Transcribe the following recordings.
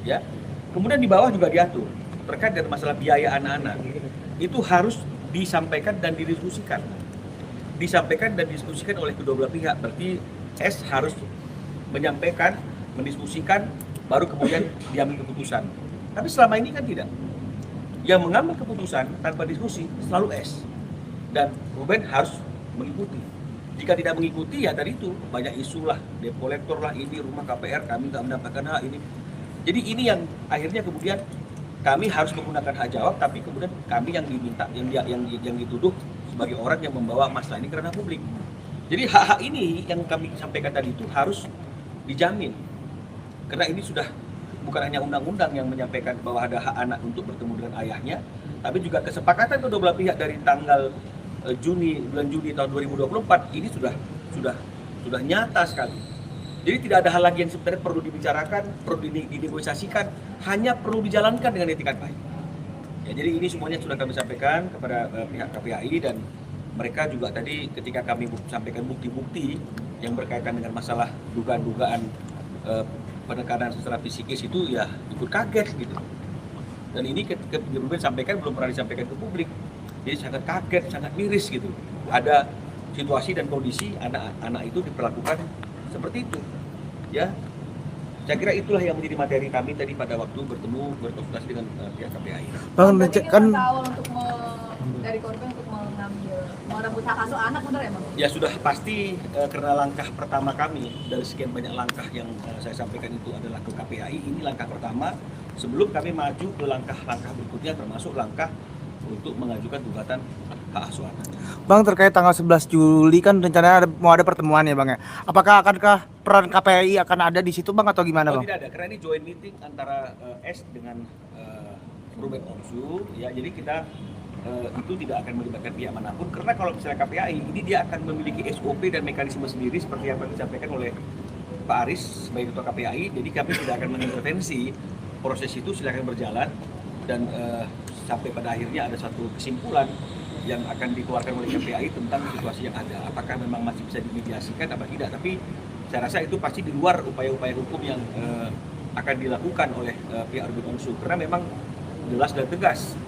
ya. Kemudian di bawah juga diatur terkait dengan masalah biaya anak-anak. Itu harus disampaikan dan didiskusikan. Disampaikan dan didiskusikan oleh kedua belah pihak. Berarti S harus menyampaikan, mendiskusikan, baru kemudian diambil keputusan. Tapi selama ini kan tidak. Yang mengambil keputusan tanpa diskusi selalu S. Dan Ruben harus mengikuti. Jika tidak mengikuti, ya tadi itu banyak isu lah, debt collector lah, ini rumah KPR kami nggak mendapatkan hak ini. Jadi ini yang akhirnya kemudian kami harus menggunakan hak jawab, tapi kemudian kami yang diminta, yang dituduh sebagai orang yang membawa masalah ini karena publik. Jadi hak-hak ini yang kami sampaikan tadi itu harus dijamin, karena ini sudah bukan hanya undang-undang yang menyampaikan bahwa ada hak anak untuk bertemu dengan ayahnya, tapi juga kesepakatan kedua belah pihak dari tanggal bulan Juni tahun 2024 ini sudah nyata sekali. Jadi tidak ada hal lagi yang sebenarnya perlu dibicarakan, perlu dinegosiasikan, hanya perlu dijalankan dengan etikat baik. Ya, jadi ini semuanya sudah kami sampaikan kepada pihak KPAI, dan mereka juga tadi ketika kami sampaikan bukti-bukti yang berkaitan dengan masalah dugaan-dugaan penekanan secara fisikis itu ya ikut kaget gitu. Dan ini ketika sampaikan belum pernah disampaikan ke publik. Jadi sangat kaget, sangat miris gitu. Ada situasi dan kondisi anak-anak itu diperlakukan seperti itu. Ya, saya kira itulah yang menjadi materi kami tadi pada waktu berkonsultasi dengan pihak KPAI. Bang, kan awal untuk dari korban untuk merebut hak asuh anak, benar ya Bang? Ya sudah pasti karena langkah pertama kami dari sekian banyak langkah yang saya sampaikan itu adalah ke KPAI. Ini langkah pertama sebelum kami maju ke langkah-langkah berikutnya, termasuk langkah untuk mengajukan gugatan hak asuh anak. Bang, terkait tanggal 11 Juli kan rencananya mau ada pertemuan ya Bang ya. Apakah akankah peran KPAI akan ada di situ Bang atau gimana Bang? Tidak ada, karena ini joint meeting antara S dengan Ruben Onsu ya. Jadi kita itu tidak akan melibatkan pihak manapun, karena kalau misalnya KPAI ini dia akan memiliki SOP dan mekanisme sendiri seperti yang disampaikan oleh Pak Aris sebagai ketua KPAI. Jadi kami tidak akan mengintervensi proses itu, silakan berjalan, dan sampai pada akhirnya ada satu kesimpulan yang akan dikeluarkan oleh KPAI tentang situasi yang ada. Apakah memang masih bisa dimediasikan apa tidak? Tapi saya rasa itu pasti di luar upaya-upaya hukum yang akan dilakukan oleh pihak Ruben Onsu, karena memang jelas dan tegas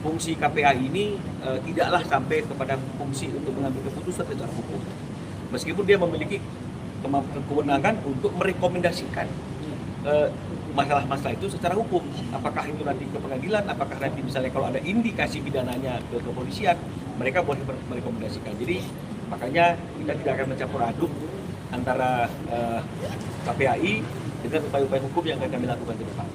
fungsi KPAI ini tidaklah sampai kepada fungsi untuk mengambil keputusan secara hukum. Meskipun dia memiliki kewenangan untuk merekomendasikan masalah-masalah itu secara hukum. Apakah itu nanti ke pengadilan, apakah nanti misalnya kalau ada indikasi pidananya ke kepolisian, mereka boleh merekomendasikan. Jadi makanya kita tidak akan mencampur aduk antara KPAI dengan upaya-upaya hukum yang akan kami lakukan ke depan.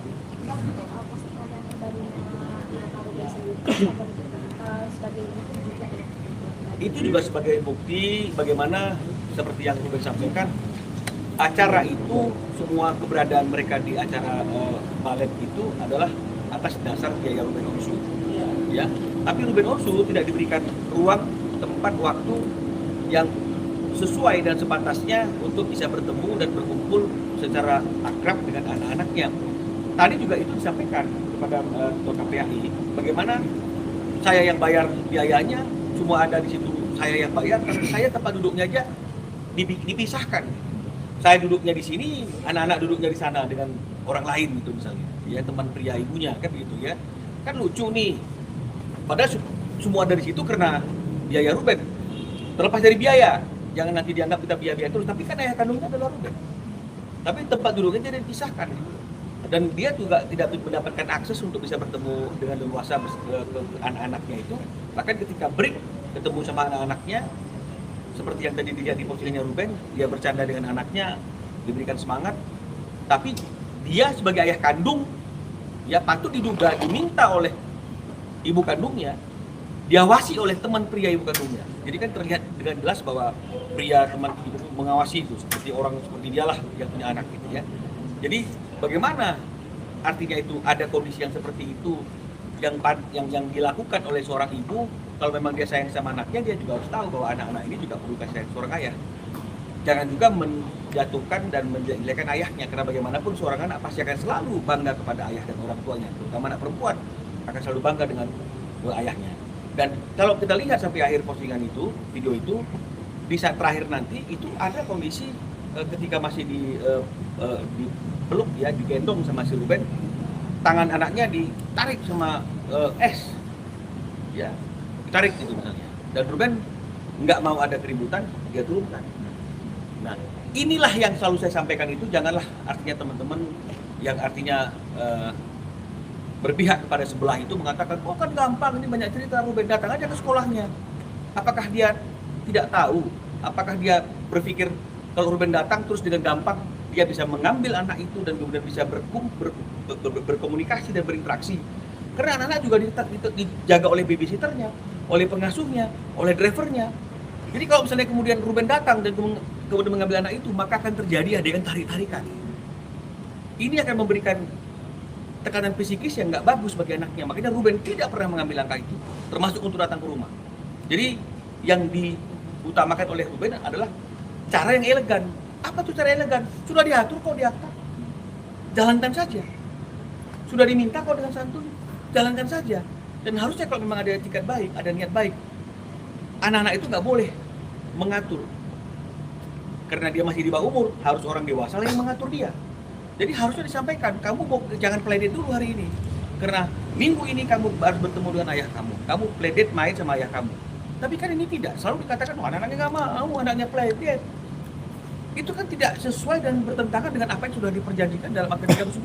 Itu juga sebagai bukti bagaimana seperti yang sudah disampaikan, acara itu semua keberadaan mereka di acara balet itu adalah atas dasar biaya Ruben Onsu, ya. Tapi Ruben Onsu tidak diberikan ruang, tempat, waktu yang sesuai dan sepantasnya untuk bisa bertemu dan berkumpul secara akrab dengan anak-anaknya. Tadi juga itu disampaikan kepada ketua KPAI, bagaimana saya yang bayar biayanya, semua ada di situ, saya yang bayar, tapi saya tempat duduknya aja dipisahkan. Saya duduknya di sini, anak-anak duduknya di sana dengan orang lain gitu misalnya, ya teman pria ibunya kan begitu ya, kan lucu nih. Padahal semua dari situ karena biaya Ruben. Terlepas dari biaya, jangan nanti dianggap kita biaya-biaya terus, tapi kan ayah kandungnya adalah Ruben. Tapi tempat duduknya jadi dipisahkan, dan dia juga tidak mendapatkan akses untuk bisa bertemu dengan leluasa ke anak-anaknya itu. Bahkan ketika break ketemu sama anak-anaknya, seperti yang tadi dilihat di postingannya Ruben, dia bercanda dengan anaknya, diberikan semangat, tapi dia sebagai ayah kandung, ya patut diduga diminta oleh ibu kandungnya, diawasi oleh teman pria ibu kandungnya. Jadi kan terlihat dengan jelas bahwa pria teman ibu mengawasi itu, seperti orang seperti dialah yang punya anak gitu ya. Jadi bagaimana artinya itu ada kondisi yang seperti itu yang dilakukan oleh seorang ibu. Kalau memang dia sayang sama anaknya, dia juga harus tahu bahwa anak-anak ini juga perlu kasih sayang seorang ayah. Jangan juga menjatuhkan dan menjelekkan ayahnya, karena bagaimanapun seorang anak pasti akan selalu bangga kepada ayah dan orang tuanya, terutama anak perempuan akan selalu bangga dengan ayahnya. Dan kalau kita lihat sampai akhir postingan itu, video itu, di saat terakhir nanti itu ada kondisi ketika masih dipeluk ya, digendong sama si Ruben, tangan anaknya ditarik sama S, ya, ditarik gitu misalnya. Dan Ruben nggak mau ada keributan, dia turunkan. Nah, inilah yang selalu saya sampaikan itu, janganlah artinya teman-teman yang artinya berpihak kepada sebelah itu mengatakan, oh kan gampang, ini banyak cerita, Ruben datang aja ke sekolahnya. Apakah dia tidak tahu? Apakah dia berpikir kalau Ruben datang terus dengan gampang dia bisa mengambil anak itu dan kemudian bisa berkomunikasi dan berinteraksi? Karena anak-anak juga dijaga oleh babysitternya, oleh pengasuhnya, oleh drivernya. Jadi kalau misalnya kemudian Ruben datang dan kemudian mengambil anak itu, maka akan terjadi adegan tarik-tarikan. Ini akan memberikan tekanan psikis yang nggak bagus bagi anaknya. Makanya Ruben tidak pernah mengambil langkah itu, termasuk untuk datang ke rumah. Jadi yang diutamakan oleh Ruben adalah cara yang elegan. Apa tuh cara elegan? Sudah diatur kok di akta, jalankan saja. Sudah diminta kok dengan santun, jalankan saja. Dan harusnya kalau memang ada etikat baik, ada niat baik, anak-anak itu nggak boleh mengatur. Karena dia masih di bawah umur, harus orang dewasa yang mengatur dia. Jadi harusnya disampaikan, kamu jangan playdate dulu hari ini. Karena minggu ini kamu harus bertemu dengan ayah kamu playdate main sama ayah kamu. Tapi kan ini tidak, selalu dikatakan, oh, anaknya nggak mau, anaknya playdate. Itu kan tidak sesuai dan bertentangan dengan apa yang sudah diperjanjikan dalam Akta 39.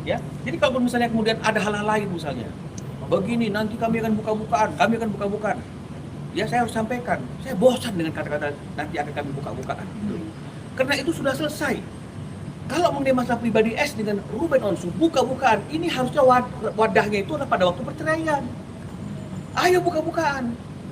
Ya, jadi kalau misalnya kemudian ada hal-hal lain misalnya, begini nanti kami akan buka-bukaan, ya saya harus sampaikan, saya bosan dengan kata-kata nanti akan kami buka-bukaan. Karena itu sudah selesai. Kalau mengenai masalah pribadi S dengan Ruben Onsu, buka-bukaan, ini harusnya wadahnya itu adalah pada waktu perceraian. Ayo buka-bukaan,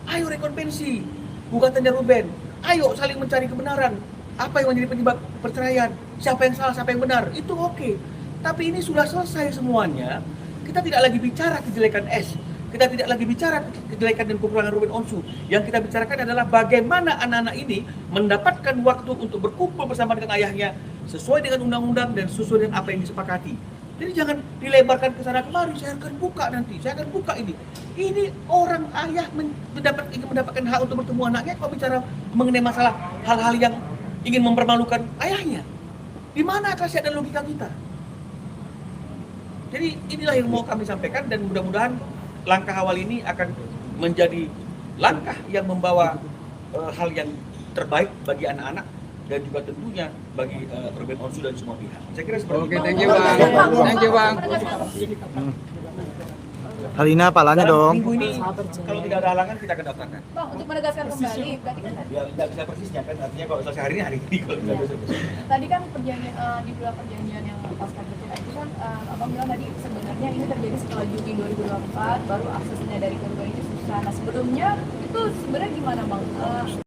ayo rekonvensi, gugatannya Ruben, ayo saling mencari kebenaran. Apa yang menjadi penyebab perceraian? Siapa yang salah, siapa yang benar? Itu oke. Tapi ini sudah selesai semuanya. Kita tidak lagi bicara kejelekan S. Kita tidak lagi bicara kejelekan dan kekurangan Ruben Onsu. Yang kita bicarakan adalah bagaimana anak-anak ini mendapatkan waktu untuk berkumpul bersama dengan ayahnya sesuai dengan undang-undang dan sesuai dengan apa yang disepakati. Jadi jangan dilebarkan ke sana kemari. Saya akan buka nanti. Saya akan buka ini. Ini orang ayah ingin mendapatkan hak untuk bertemu anaknya. Kalau bicara mengenai masalah hal-hal yang ingin mempermalukan ayahnya, di mana akal sehat dan logika kita? Jadi inilah yang mau kami sampaikan dan mudah-mudahan langkah awal ini akan menjadi langkah yang membawa hal yang terbaik bagi anak-anak dan juga tentunya bagi Ruben Onsu dan semua pihak. Saya kira seperti itu. Oke, thank you Bang. Thank you Bang. Halina palanya dong. Minggu ini kalau tidak ada halangan kita akan daftarkan. Bang, untuk menegaskan kembali, berarti kan Ya tidak bisa persisnya kan, artinya kalau selesai hari ini kalau tidak bisa persisnya. tadi kan perjanjian di dalam perjanjian yang pasca bercerai itu kan abang bilang tadi sebenarnya ini terjadi setelah Juni 2024 baru aksesnya dari korban itu susah. Nah sebelumnya itu sebenarnya gimana bang?